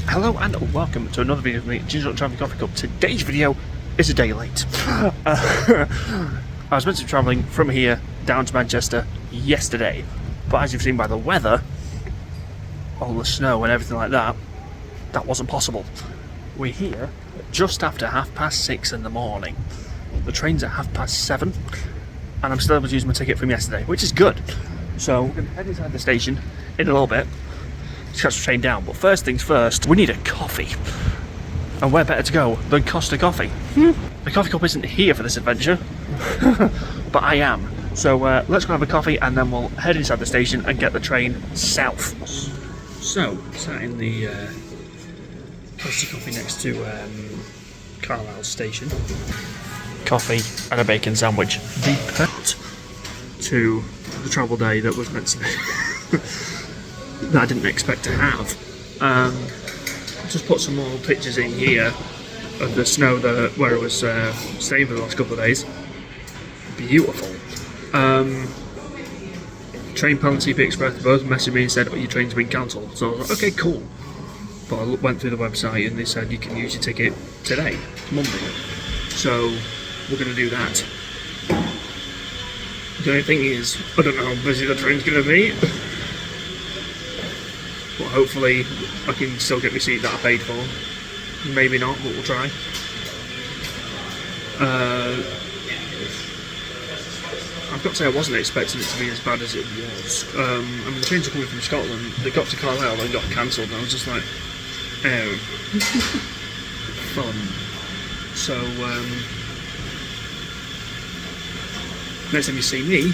Hello and welcome to another video of me, Ginger Travelling Coffee Cup. Today's video is a day late. I was meant to be travelling from here down to Manchester yesterday, but as you've seen by the weather, all the snow and everything like that, that wasn't possible. We're here just after 6:30 in the morning. The train's at 7:30, and I'm still able to use my ticket from yesterday, which is good. So we're going to head inside the station in a little bit to catch the train down, but first things first, we need a coffee. And where better to go than Costa Coffee? The coffee cup isn't here for this adventure, but I am. So let's go have a coffee and then we'll head inside the station and get the train south. So, sat in the Costa Coffee next to Carlisle station. Coffee and a bacon sandwich. The put to the travel day that was meant to be. That I didn't expect to have. Just put some more pictures in here of the snow where it was staying for the last couple of days. Beautiful. Train Pal and CP Express both messaged me and said, "Oh, your train's been cancelled." So I was like, okay, cool. But I went through the website and they said you can use your ticket today, Monday. So we're going to do that. The only thing is, I don't know how busy the train's going to be. But hopefully I can still get my seat that I paid for. Maybe not, but we'll try. I've got to say I wasn't expecting it to be as bad as it was. I mean, the trains are coming from Scotland. They got to Carlisle and got cancelled, and I was just like, oh. Fun. So, next time you see me,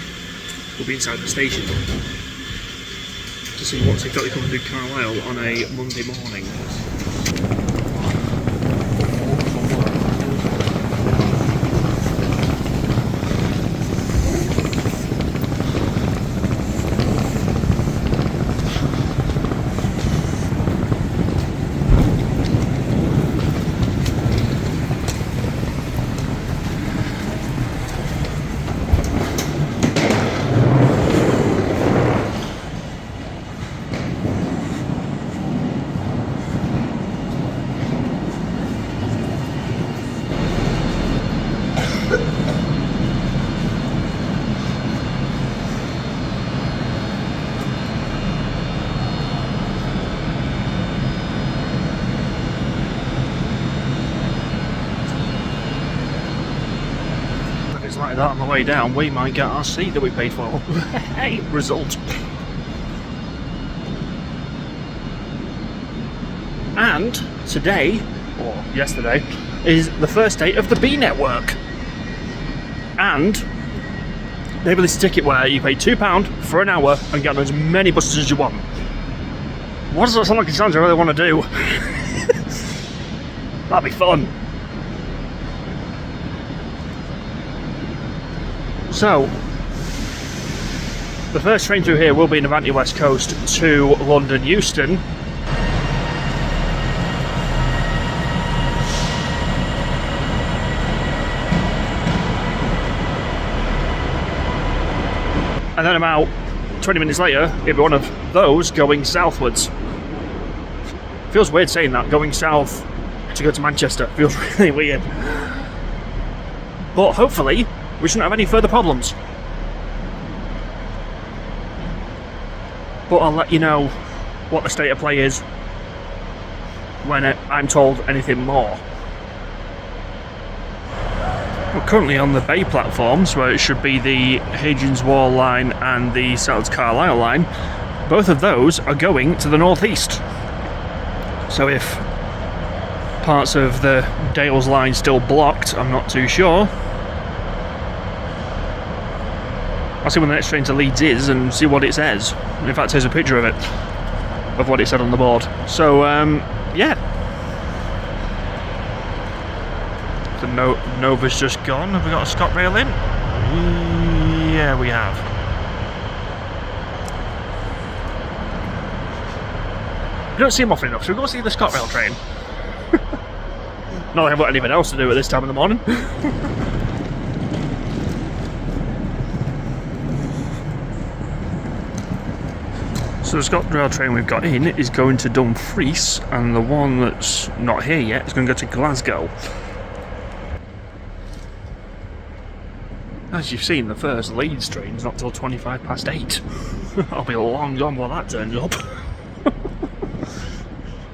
we'll be inside the station to see what's exactly coming through Carlisle on a Monday morning. Like that on the way down, we might get our seat that we paid for. Hey, result. And today, or yesterday, is the first day of the B network. And they released a ticket where you pay £2 for an hour and get on as many buses as you want. What does that sound like? It sounds I really want to do. That'd be fun. So, the first train through here will be in Avanti West Coast to London Euston. And then about 20 minutes later, it'll be one of those going southwards. Feels weird saying that, going south to go to Manchester. Feels really weird. But hopefully, we shouldn't have any further problems. But I'll let you know what the state of play is when I'm told anything more. We're currently on the Bay platforms, where it should be the Hadrian's Wall line and the South Carlisle line. Both of those are going to the northeast. So if parts of the Dales line still blocked, I'm not too sure. I'll see when the next train to Leeds is and see what it says. In fact, here's a picture of it, of what it said on the board. So, yeah. The Nova's just gone. Have we got a ScotRail in? Yeah, we have. We don't see them often enough, so we'll go see the ScotRail train. Not like I've got anything else to do at this time in the morning. So the ScotRail train we've got in is going to Dumfries, and the one that's not here yet is going to go to Glasgow. As you've seen, the first Leeds train's not till 25 past 8. I'll be long gone while that turns up. I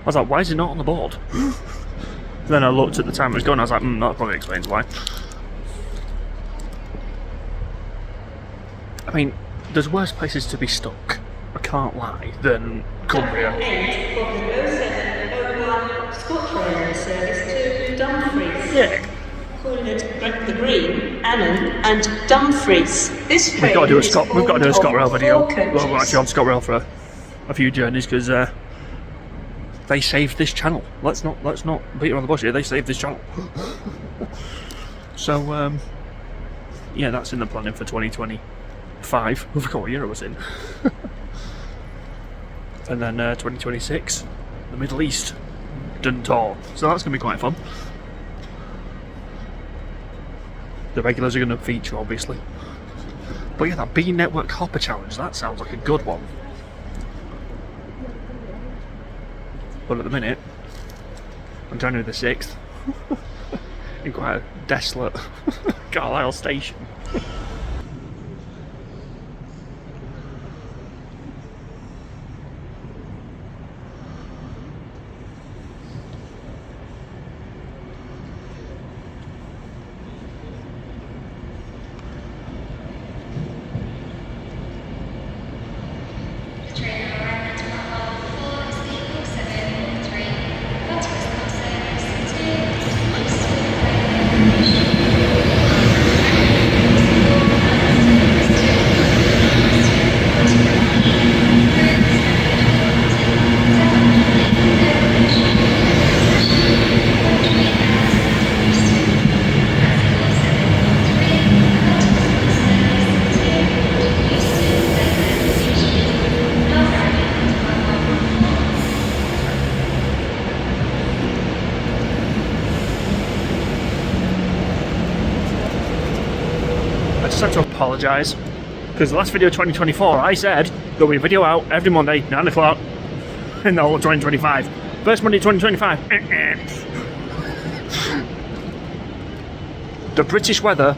was like, why is it not on the board? Then I looked at the time it was going, I was like, that probably explains why. I mean, there's worse places to be stuck, I can't lie, than Cumbria. End of the 0701 ScotRail service to Dumfries. Yeah. Calling it the Green, Annan and Dumfries. This train We've got to do a is ScotRail video. four coaches. Well, we're actually on ScotRail for a few journeys because they saved this channel. Let's not beat around the bush here. They saved this channel. So yeah, that's in the planning for 2025. I forgot what year it was in. And then 2026, the Middle East done tour. So that's gonna be quite fun. The regulars are going to feature, obviously. But yeah, that B Network Hopper Challenge, that sounds like a good one. But at the minute, on January the 6th, in quite a desolate Carlisle station. I just have to apologise because the last video of 2024 I said there'll be a video out every Monday 9 o'clock in the whole of 2025. First Monday 2025. The British weather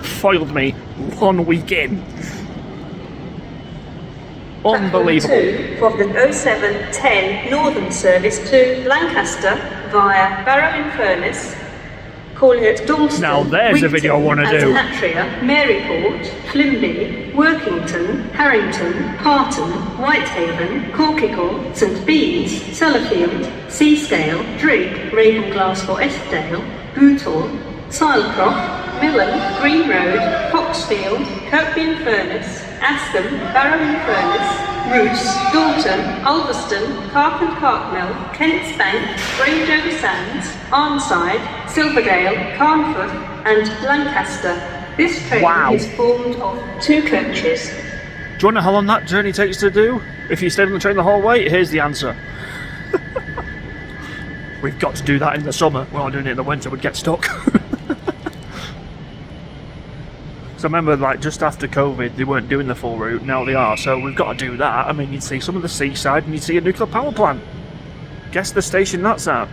foiled me 1 week in. Unbelievable. Platform 2 for the 0710 Northern service to Lancaster via Barrow-in-Furness, calling at Dalston, Now there's a video I want to do. Hatria, Maryport, Flimby, Workington, Harrington, Parton, Whitehaven, Corkicle, St Bees, Sellafield, Seascale, Drigg, Ravenglass for Eskdale, Boothorn, Silecroft, Millen, Green Road, Foxfield, Kirkby-in-Furness, Askham, Barrow-in-Furness, Roos, Dalton, Ulverston, Carp and Cartmill, Kent's Bank, Grange-over-Sands, Arnside, Silverdale, Carnforth and Lancaster. This train is formed of 2 coaches. Do you want to know how long that journey takes to do? If you stayed on the train the whole way, here's the answer. We've got to do that in the summer. We're not doing it in the winter, we'd get stuck. So remember, like, just after COVID, they weren't doing the full route, now they are, so we've got to do that. I mean, you'd see some of the seaside and you'd see a nuclear power plant. Guess the station that's at.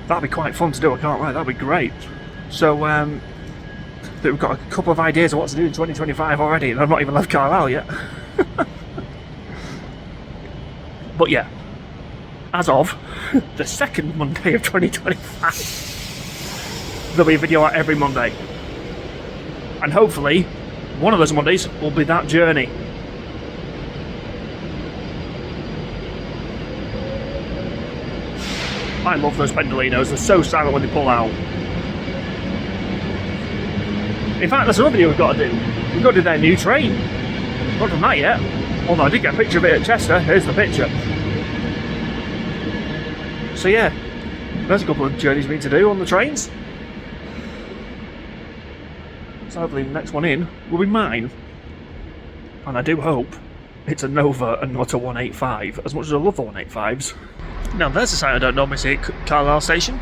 That'd be quite fun to do, I can't lie, that'd be great. So, we've got a couple of ideas of what to do in 2025 already, and I've not even left Carlisle yet. But yeah, as of the second Monday of 2025, there'll be a video out every Monday. And hopefully, one of those Mondays will be that journey. I love those Pendolinos, they're so silent when they pull out. In fact, that's another video we've got to do. We've got to do their new train. Not done that yet. Although I did get a picture of it at Chester, here's the picture. So yeah, there's a couple of journeys we need to do on the trains. So hopefully the next one in will be mine. And I do hope it's a Nova and not a 185, as much as I love the 185s. Now there's a sign I don't normally see at Carlisle Station.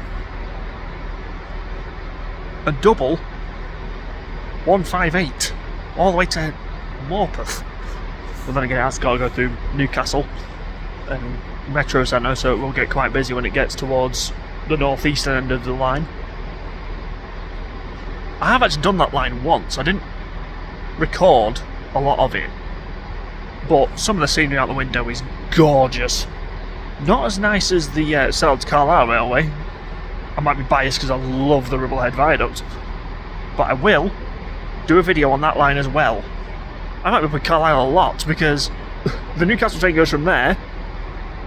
A double 158, all the way to Morpeth. But then again, it has got to go through Newcastle and Metro Centre, so it will get quite busy when it gets towards the northeastern end of the line. I have actually done that line once. I didn't record a lot of it, but some of the scenery out the window is gorgeous. Not as nice as the Sells Carlisle Railway. I might be biased because I love the Ribblehead Viaduct, but I will do a video on that line as well. I might be with Carlisle a lot because the Newcastle train goes from there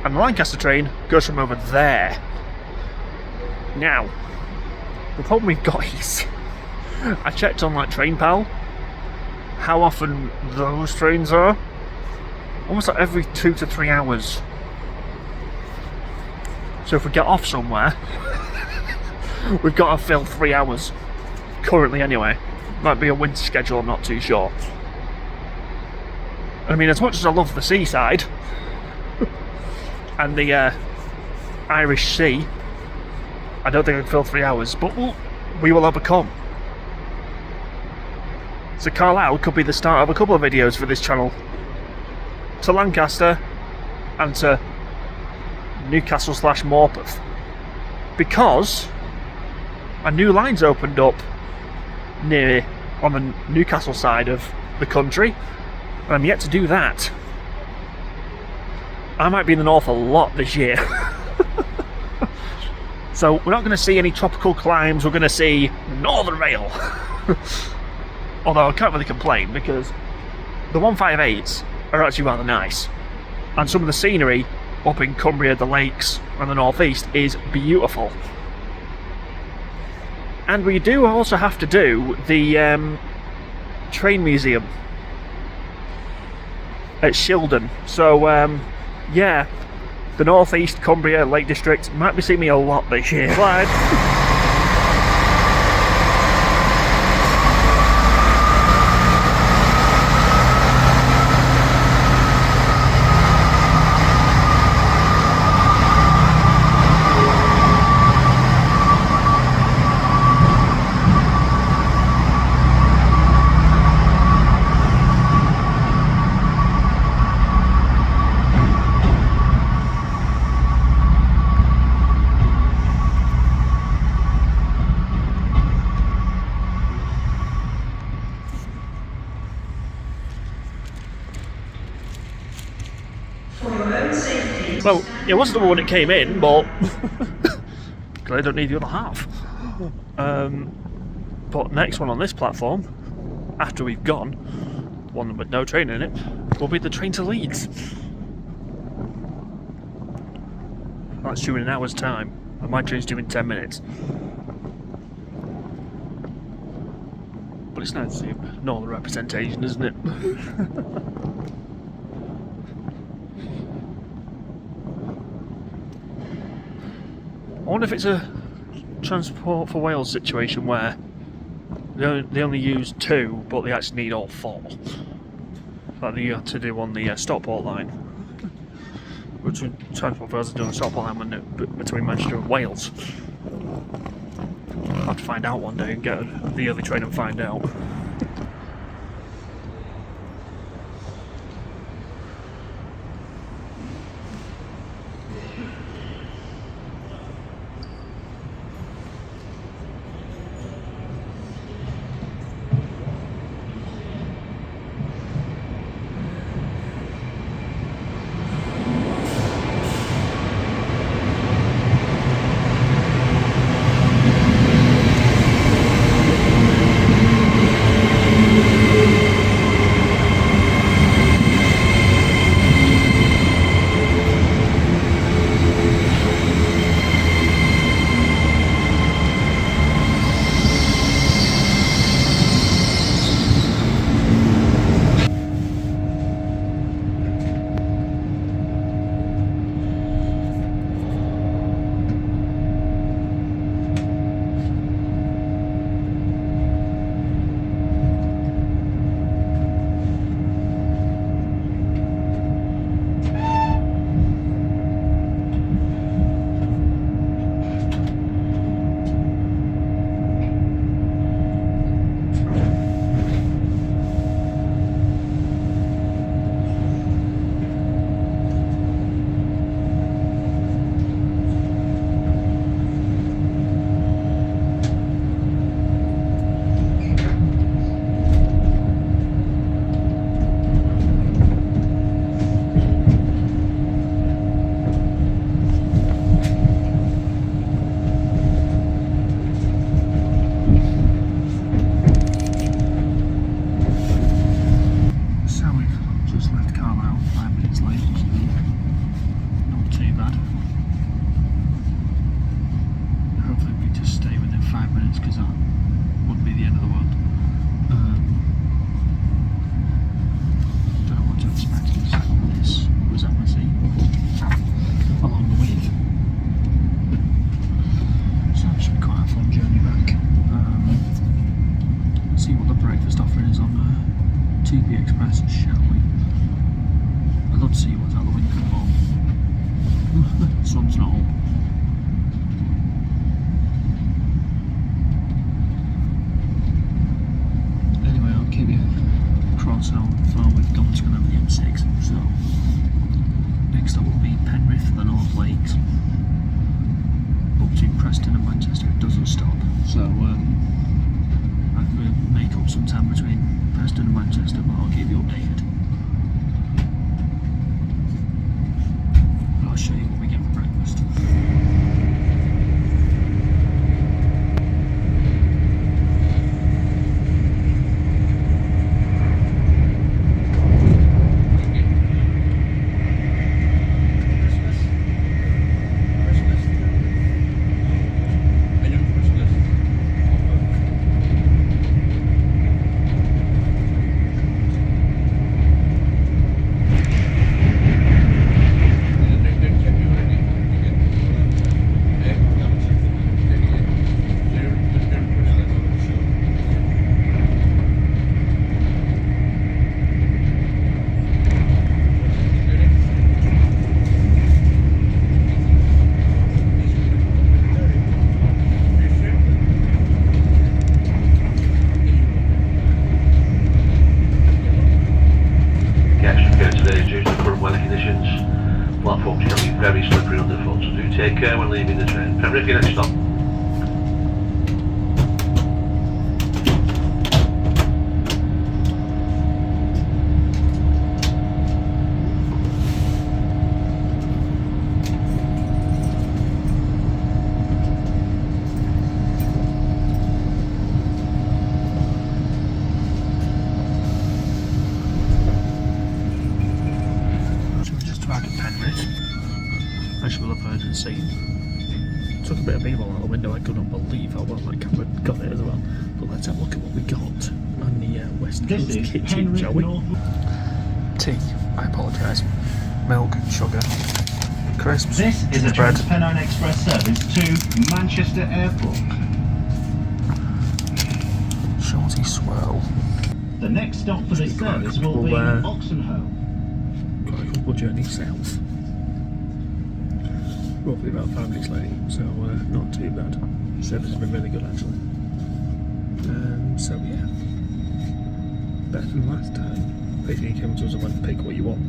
and the Lancaster train goes from over there. Now, the problem we've got is I checked on like TrainPal how often those trains are. Almost like every 2 to 3 hours. So if we get off somewhere, we've got to fill 3 hours. Currently anyway. Might be a winter schedule, I'm not too sure. I mean, as much as I love the seaside and the Irish Sea, I don't think I can fill 3 hours, but we will overcome. So Carlisle could be the start of a couple of videos for this channel. To Lancaster and to Newcastle / Morpeth. Because a new line's opened up near on the Newcastle side of the country, and I'm yet to do that. I might be in the north a lot this year. So we're not going to see any tropical climes, we're going to see Northern Rail. Although I can't really complain because the 158s are actually rather nice, and some of the scenery up in Cumbria, the lakes and the northeast is beautiful. And we do also have to do the train museum at Shildon. So yeah, the northeast Cumbria Lake District might be seeing me a lot this year. Clyde. Well, it wasn't the one when it came in, but I don't need the other half. But next one on this platform, after we've gone, one with no train in it, will be the train to Leeds. That's due in an hour's time, and my train's due in 10 minutes. But it's nice to see northern representation, isn't it? I wonder if it's a Transport for Wales situation where they only use 2, but they actually need all 4. Like they had to do on the Stockport line. Which Transport for Wales is doing the Stockport line between Manchester and Wales. I'll have to find out one day and get the early train and find out. sun's not up. Anyway, I'll keep you across how far we've gone to go over the M6. So next stop will be Penrith for the North Lakes. Up to Preston and Manchester, it doesn't stop. So I will make up some time between Preston and Manchester, but I'll keep you updated. I'll show you what we get for breakfast. Platforms can be very slippery underfoot, so do take care when leaving the train. Penrith, your next stop. As you will have heard and seen, took a bit of b-roll out the window. I couldn't believe how well that camera got it as well. But let's have a look at what we got on the West Coast kitchen, shall we? Tea, I apologise. Milk, sugar, crisps, This is a bread. Transpennine Express service to Manchester Airport. Shorty swirl. The next stop for this service will be Oxenholme. Got a couple journeys south. Roughly about 5 minutes late, so not too bad. Service has been really good actually. So yeah, better than last time. Basically, you came to us and went, pick what you want.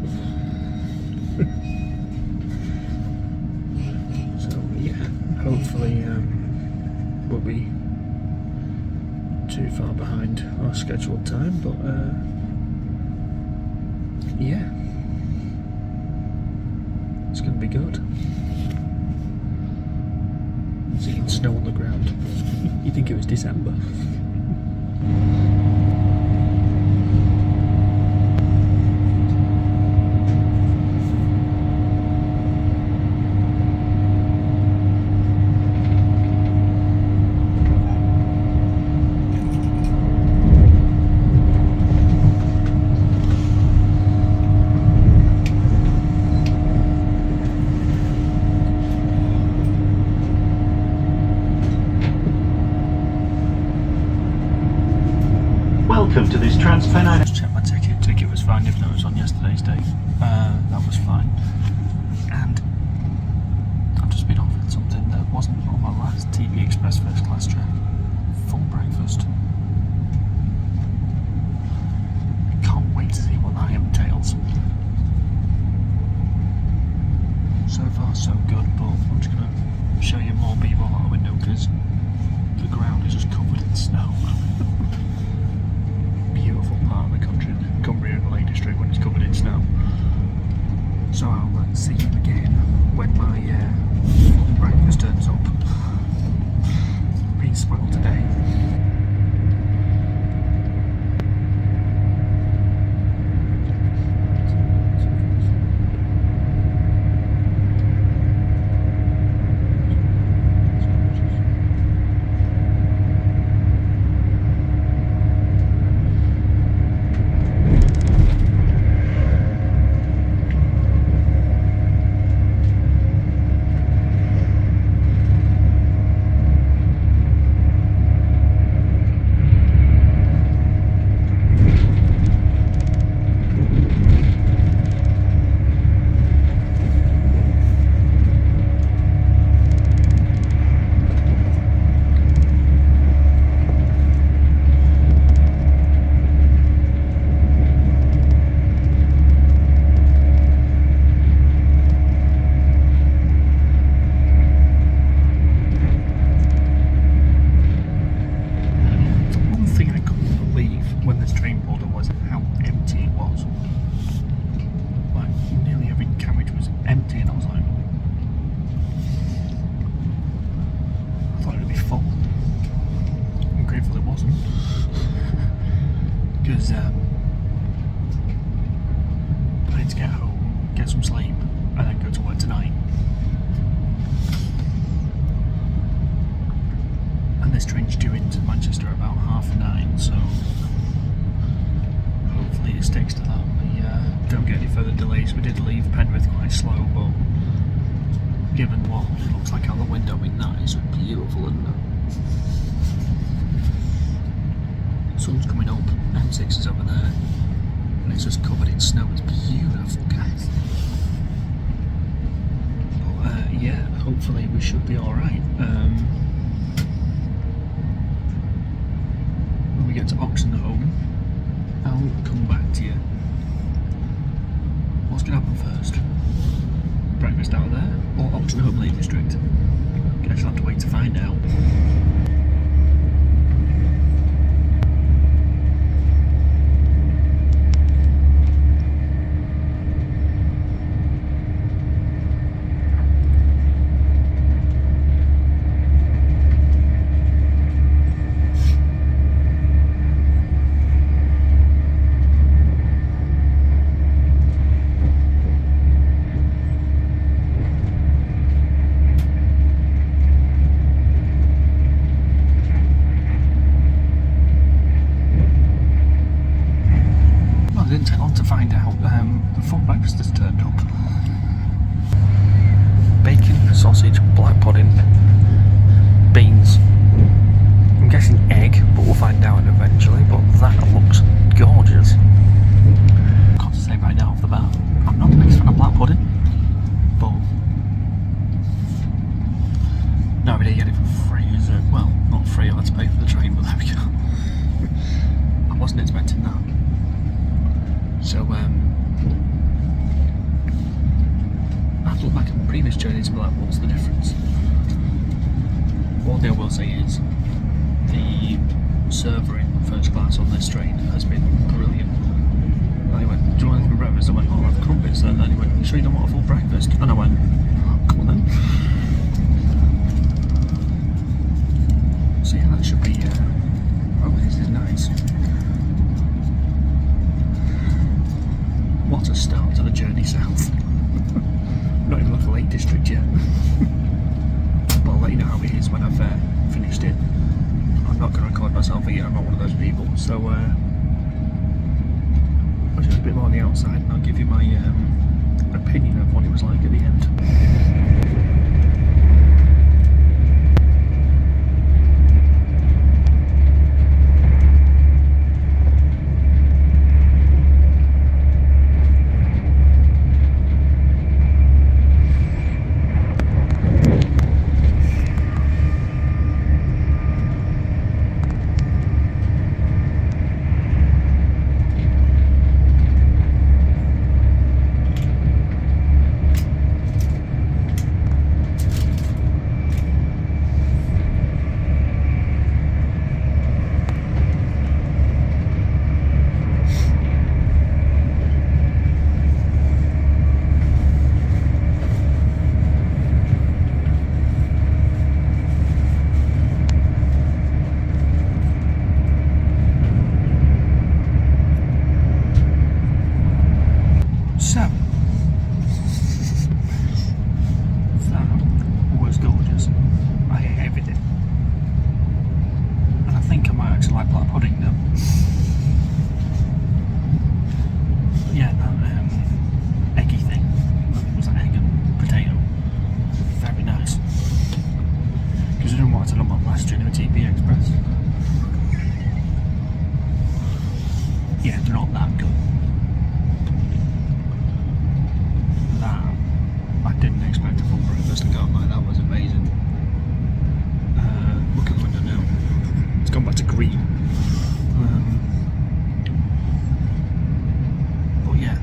So yeah, hopefully we'll be too far behind our scheduled time, but yeah, it's going to be good. Seeing snow on the ground. You'd think it was December. Welcome to this Transpennine. Just check my ticket. Ticket was fine, even though it was on yesterday's date. That was fine. And I've just been offered something that wasn't on my last TB Express first class trip. Full breakfast. Can't wait to see what that entails. So far so good, but I'm just going to show you more people out the window because the ground is just covered in snow. Beautiful part of the country, Cumbria and the Lake District, when it's covered in snow. So I'll see you again when my breakfast turns up. Been spoiled today. 9:30, so hopefully it sticks to that. We don't get any further delays. We did leave Penrith quite slow, but given what it looks like out the window, I mean, that is beautiful, isn't it? Sun's coming up, M6 is over there, and it's just covered in snow. It's beautiful, guys. But yeah, hopefully we should be alright. When we get to Oxenholme, I'll come back to you. What's going to happen first? Breakfast out there, or Oxenholme Lake District? Guess I'll have to wait to find out. It didn't take long to find out. The full breakfast has turned up. Bacon, sausage, black pudding, beans. I'm guessing egg, but we'll find out eventually. But that looks gorgeous. I've got to say right now off the bat, I'm not the biggest fan of black pudding, but no, we didn't get it for free, is it? Well, not free. I had to pay for the train, but there we go. I wasn't expecting that. So, I have to look back at my previous journeys and be like, what's the difference? One thing I will say is, the server in first class on this train has been brilliant. And he went, do you want anything for breakfast? I went, oh, I'll have crumpets then. And he went, you sure you don't want a full breakfast? And I went, oh, come on then. So yeah, that should be, oh, this is nice. What a start to the journey south. Not even left the Lake District yet. But I'll let you know how it is when I've finished it. I'm not going to record myself here, I'm not one of those people. So, I'll just a bit more on the outside and I'll give you my opinion of what it was like at the end. So, that was gorgeous. I ate everything. And I think I might actually like black pudding now. But yeah, that eggy thing, I think it was like egg and potato. Very nice. Considering what I did on my last journey with TP Express. Yeah, they're not that good. I didn't expect a full breakfast to go like that. Was amazing. Look at the window now. It's gone back to green. But yeah,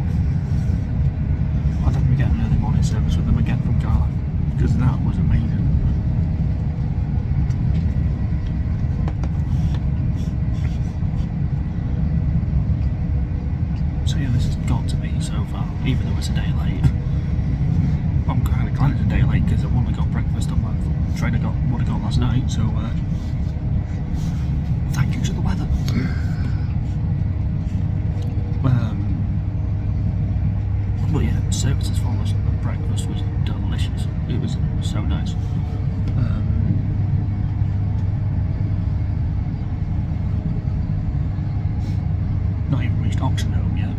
I'll definitely get an early morning service with them again from Carlisle because that was amazing. So yeah, this has got to be so far, even though it's a day late. I'm kind of glad it's a day late because I wouldn't have got breakfast on my train I would have got last night, so thank you to the weather. But yeah, service as far as breakfast was delicious. It was so nice. reached Oxenholme yet.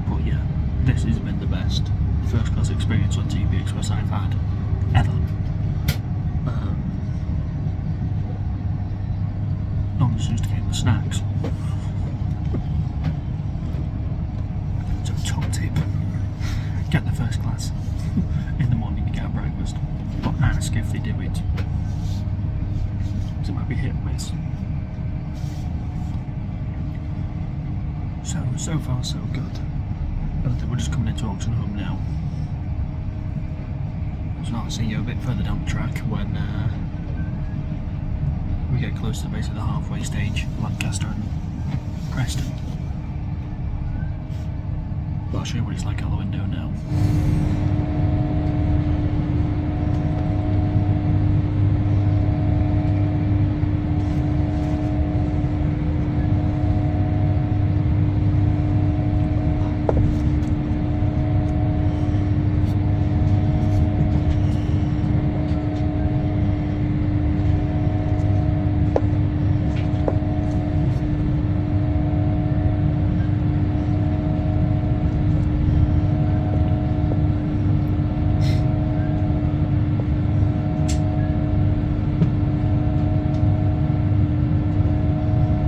But yeah, this has been the best first class experience on TP Express I've had ever. Not just to get the snacks. So top tip, get the first class in the morning to get a breakfast, but ask if they do it. So it might be hit and miss. So far so good. I think we're just coming into Oxenholme now. So I'll see you a bit further down the track when we get close to the base of the halfway stage, Lancaster and Preston. But I'll show you what it's like out the window now.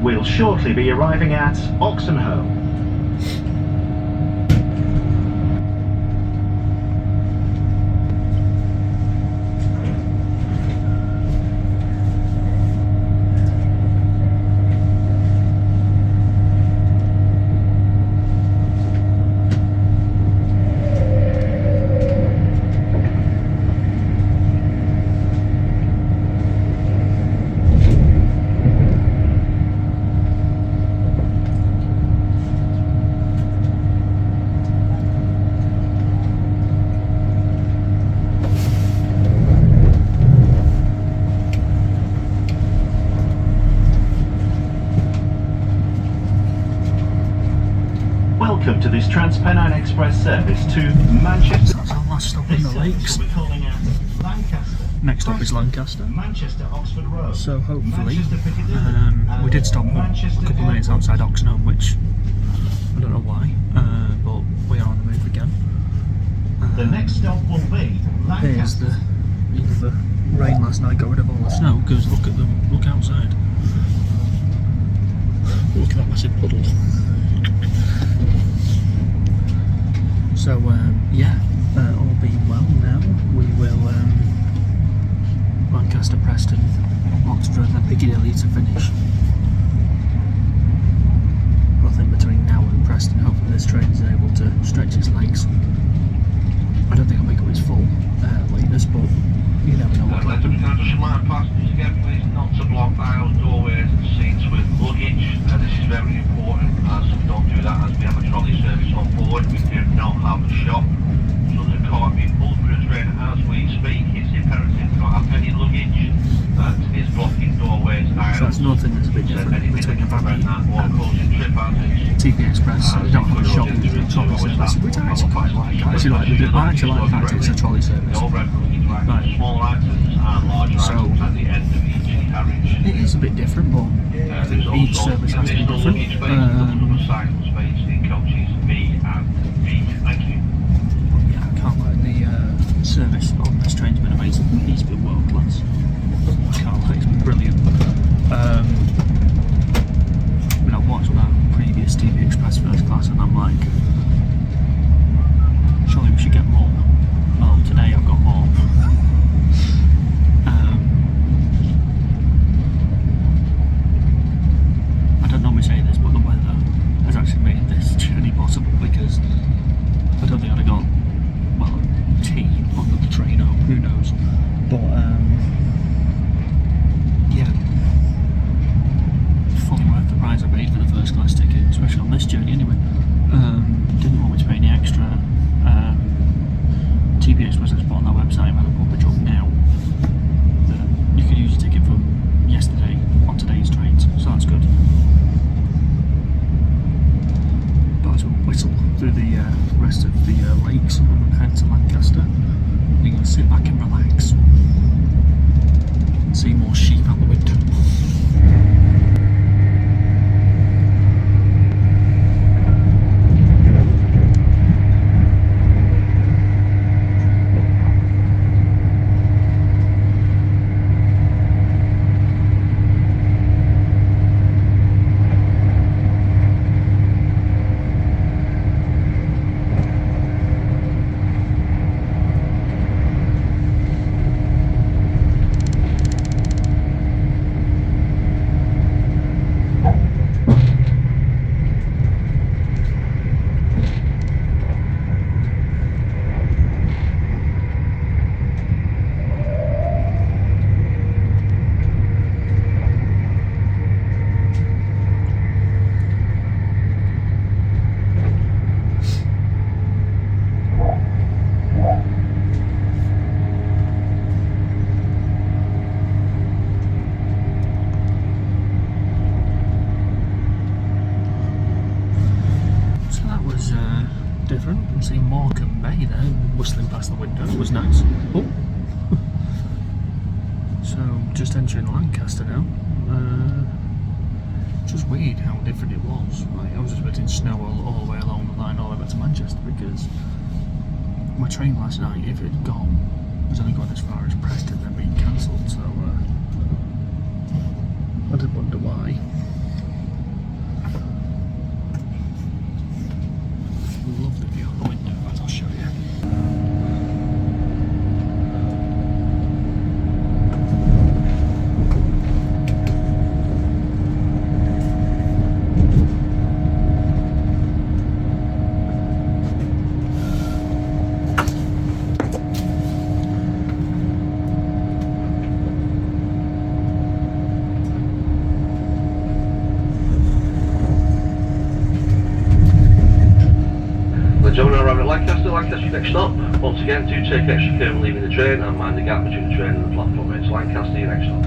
We'll shortly be arriving at Oxenholme. Welcome to this Transpennine Express service to Manchester. That's our last stop in the lakes. We're calling at Lancaster. Next stop is Lancaster. Manchester, Oxford Road. So hopefully, Manchester, Piccadilly, we did stop a Manchester couple of minutes outside Oxenholme, which I don't know why, but we are on the move again. The next stop will be Here's Lancaster. the rain last night got rid of all the snow, because look at them, look outside. Look at that massive puddle. So yeah, all being well now, we will Lancaster, Preston, Oxford and then Piccadilly to finish. I think between now and Preston, hopefully this train is able to stretch its legs. I don't think I'll make up its full lateness, but you never know what will happen. Can I just remind passengers again, please, not to block aisles, doorways and seats with luggage. This is very important as we don't do that as we have a trolley service on board. We do not have a shop. So the car being pulled through the train as we speak. It's imperative to not have any luggage. That is blocking doorways, aisles. So that's another thing that's a bit different between the family and TP Express. They don't have a shop in the trolley service, which I actually quite like. I actually like the fact it's a trolley service. Right. Small items and larger So, items at the end of each carriage. it is a bit different, but I think each service has to be different. Cycle space in coaches B and B. Thank you. Yeah, I can't lie, the service on this train's been amazing. He's been world class. I can't lie, it's been brilliant. I mean, I've watched that previous TP Express first class and I'm like, surely we should get more. Well, today I've got more. I don't normally say this, but the weather has actually made this journey possible because I don't think I'd have got, well, tea on the train, or who knows. But, yeah, fully worth the price I paid for the first class ticket, especially on this journey anyway. Didn't want me to pay any extra. TP Express has put on their website, and I'll put the job now, that you can use a ticket from yesterday on today's trains, so that's good. But as we whistle through the rest of the lakes and head to Lancaster, you can sit back and relax and see more sheep out the window. whistling past the window. It was nice. Oh. So, just entering Lancaster now. Just weird how different it was. Like, I was expecting snow all the way along the line all the way back to Manchester, because my train last night, if it had gone, was only going as far as Preston, then being cancelled. So I did wonder why. Lovely view out the window, but I'll show you. Gentlemen arriving at Lancaster, Lancaster next stop. Once again, do take extra care when leaving the train and mind the gap between the train and the platform. It's Lancaster, your next stop.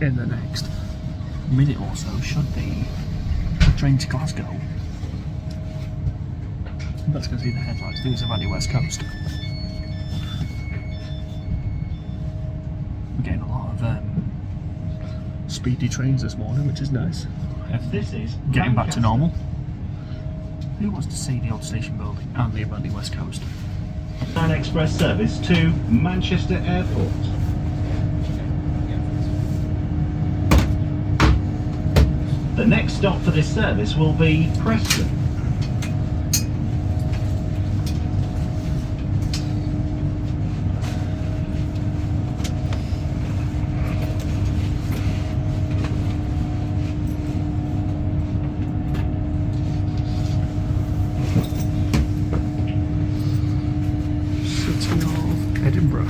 In the next minute or so should be the train to Glasgow. That's going to see the headlights. These are around the west coast. We're getting a lot of speedy trains this morning, which is nice. This is Getting back to normal. Who wants to see the old station building and the Avanti West Coast? An express service to Manchester Airport. The next stop for this service will be Preston. City of Edinburgh.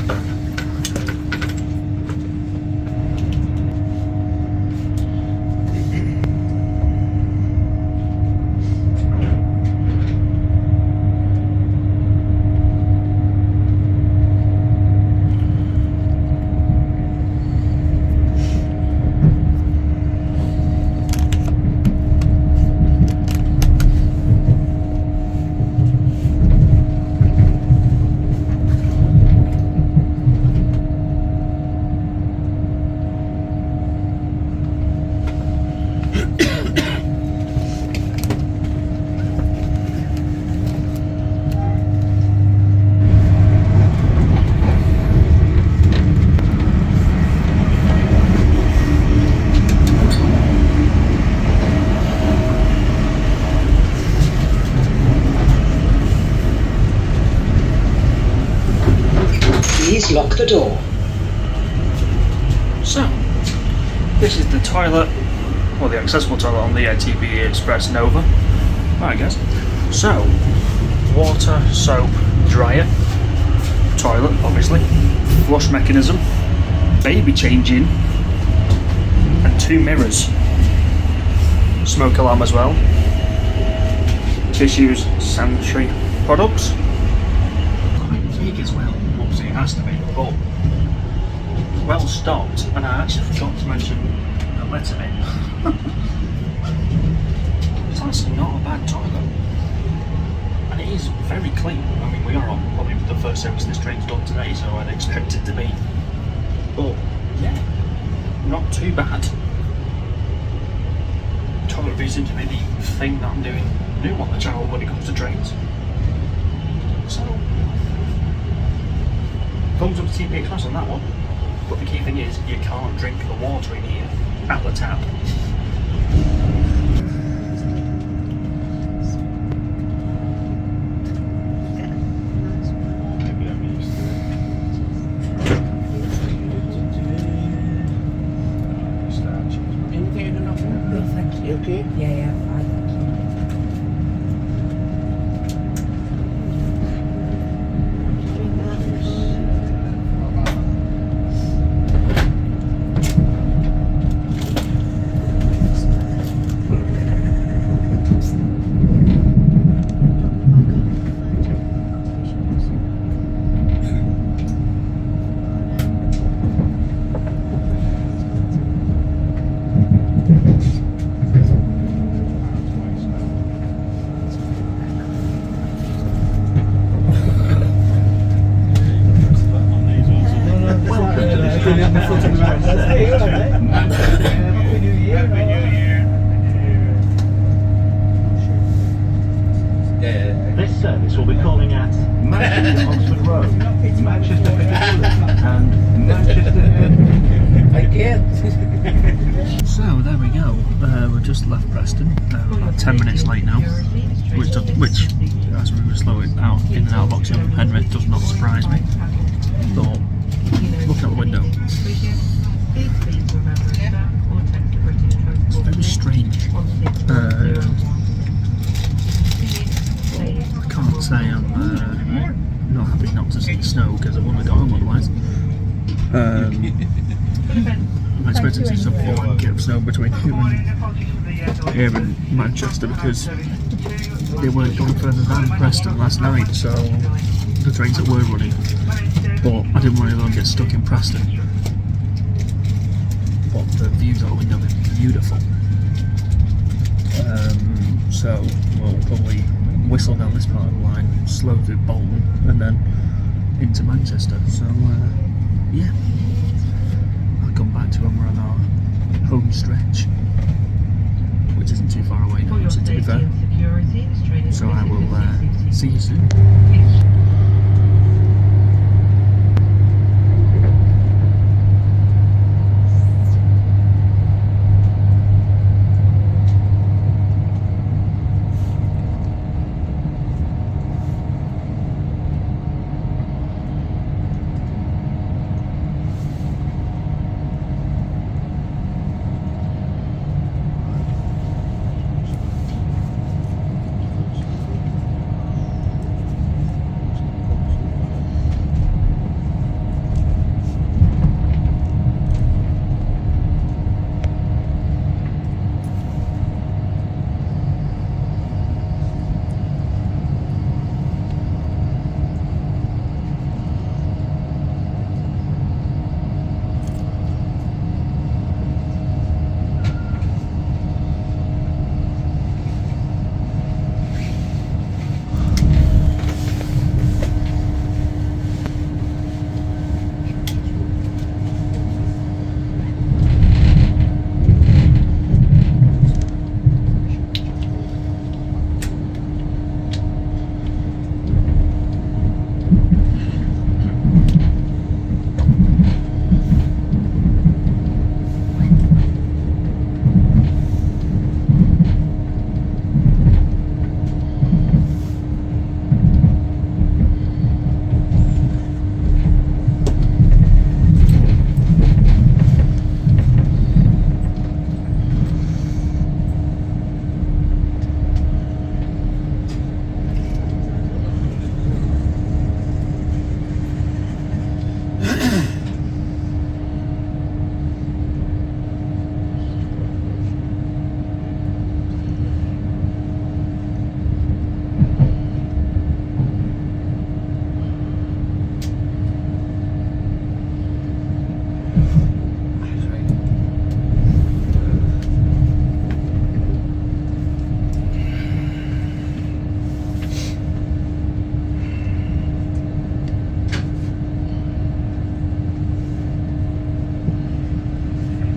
Please lock the door. So, this is the toilet, or the accessible toilet on the TBE Express Nova, I guess. So, water, soap, dryer, toilet, obviously, wash mechanism, baby changing, and 2 mirrors. Smoke alarm as well. Tissues, sanitary products. Quite big as well, obviously it has to be, but well stocked. And I actually forgot to mention the letterman. It's actually not a bad toilet, and it is very clean. I mean, we are on probably the first service this train's done today, so I'd expect it to be, but yeah, not too bad. Toilet review seems to be the thing that I'm doing new on the channel when it comes to trains. So, thumbs up to TP Express on that one. But the key thing is, you can't drink the water in here at the tap. Anything enough? No, thank you. Okay? Yeah, fine, thank you. So there we go. We've just left Preston. We're about 10 minutes late now, which as we were slowing out in and out of Oxford and Penrith does not surprise me. But looking out the window, it's very strange. I can't say I'm not happy not to see snow because I wouldn't have got home otherwise. I'm expecting to see some blanket of snow between here and Manchester because they weren't going further than Preston last night, so the trains that were running. But I didn't want anyone to get stuck in Preston. But the views out the window are beautiful. So we'll probably whistle down this part of the line, slow through Bolton, and then into Manchester. So yeah, I'll come back to when we're on our home stretch, which isn't too far away now, to be fair. So I will see you soon.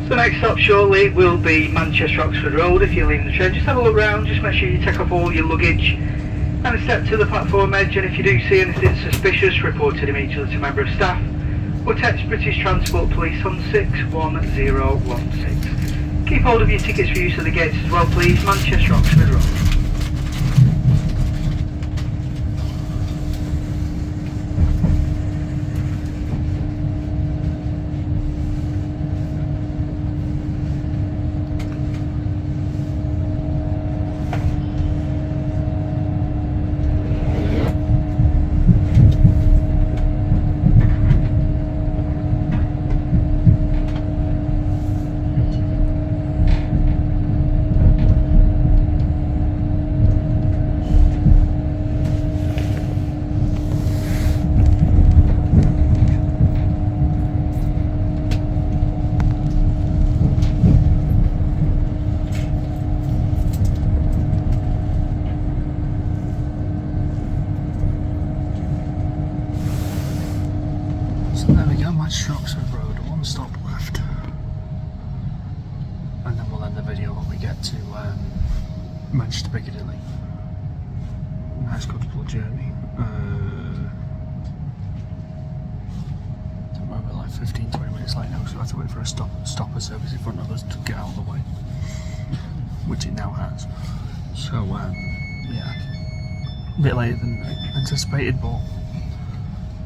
The next stop shortly will be Manchester Oxford Road. If you're leaving the train, just have a look round, just make sure you take off all your luggage and step to the platform edge, and if you do see anything suspicious, report it immediately to a member of staff or text British Transport Police on 61016. Keep hold of your tickets for use of the gates as well, please. Manchester Oxford Road. So there we go, Manchester Oxford Road, one stop left. And then we'll end the video when we get to Manchester Piccadilly. Nice comfortable journey. Don't know where we left 15-20 minutes late now, so I had to wait for a stopper service in front of us to get out of the way, which it now has. So yeah, a bit later than anticipated, but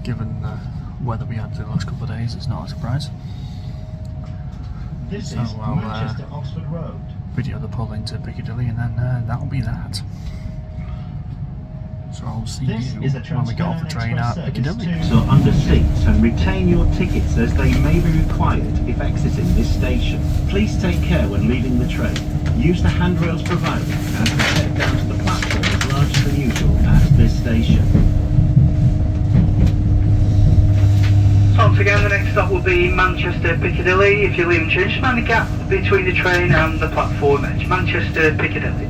given the weather we had the last couple of days, it's not a surprise. This So is I'll Manchester Oxford Road. video the pull into Piccadilly, and then that'll be that. So I'll see This you is a when we get off the train at Transpennine Piccadilly. Express service to under seats and retain your tickets as they may be required if exiting this station. Please take care when leaving the train. Use the handrails provided and head down to the platform as larger than usual at this station. So once again, the next stop will be Manchester Piccadilly. If you're leaving train, just mind the gap between the train and the platform edge. Manchester Piccadilly.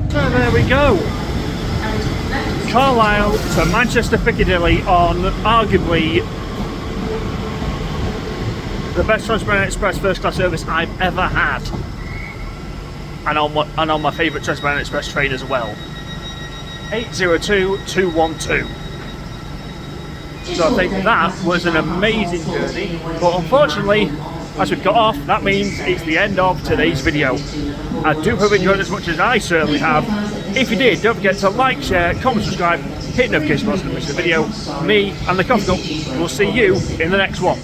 So there we go. Carlisle to Manchester Piccadilly on arguably the best Transpennine Express first class service I've ever had, and on my favourite Transpennine Express train as well. 802-212. So I think that was an amazing journey, but unfortunately, as we've got off, that means it's the end of today's video. I do hope you enjoyed it as much as I certainly have. If you did, don't forget to like, share, comment, subscribe, hit the notification bell so you don't miss the video. Me and the coffee cup will see you in the next one.